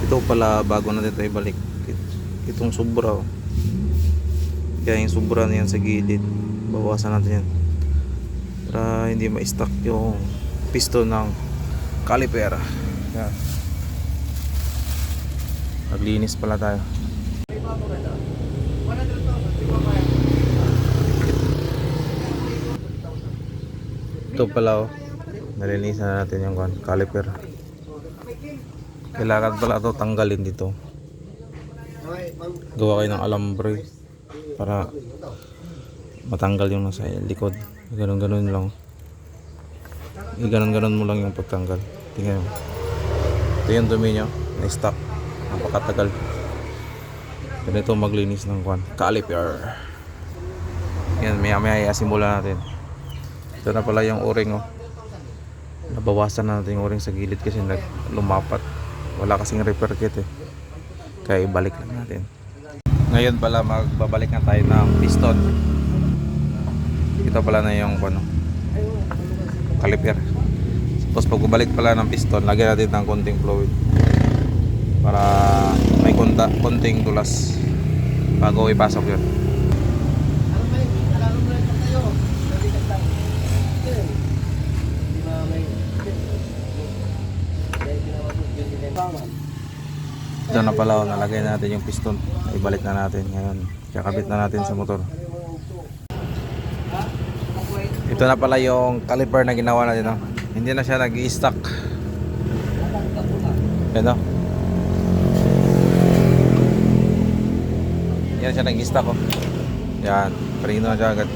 Ito pala bago natin ito ibalik. Itong sobra, oh. Kaya yung sobra na yan sa gilid, bawasan natin yan para hindi ma-stuck yung piston ng caliper. Yan. Naglinis pala tayo. Ito pala, oh. Nalinisan na natin yung caliper. Kailangan pala ito tanggalin dito. Gawa kayo ng alambre para matanggal yung nasa likod. Ganon-ganon lang. Ganon-ganon mo lang yung pagtanggal. Tingnan mo. Ito yung dumi nyo. Na-stop. Napakatagal. Ganito maglinis ng caliper. Yan, maya-maya simulan natin. Ito na pala yung o-ring, oh. Nabawasan na natin yung o-ring sa gilid kasi lumapat. Wala kasing repair kit, eh. Kaya ibalik lang natin. Ngayon pala magbabalik na tayo ng piston. Ito pala na yung caliper. Tapos pagbabalik pala ng piston, lagyan natin ng konting fluid para may konting tulas bago ipasok yun. Ito na pala, nalagay natin yung piston. Ibalik na natin ngayon. Kakabit na natin sa motor. Ito na pala yung caliper na ginawa natin, oh. Hindi na siya nag-i-stuck. Yan, oh. Yan siya nag-i-stuck, oh. Yan, parino na siya agad.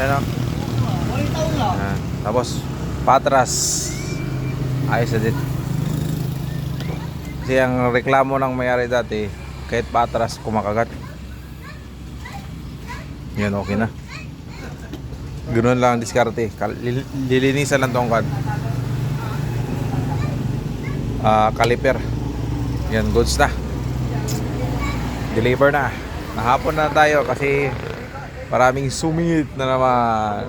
Yan, oh. Yan. Tapos patras ayos na din. Kasi ang reklamo ng may-ari dati, kahit patras kumakagat. Yan, okay na. Ganoon lang ang diskarte. Lilinisan lang tong caliper. Yan, goods na. Deliver na. Nahapon na tayo kasi maraming sumingit na naman.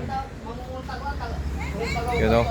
You know?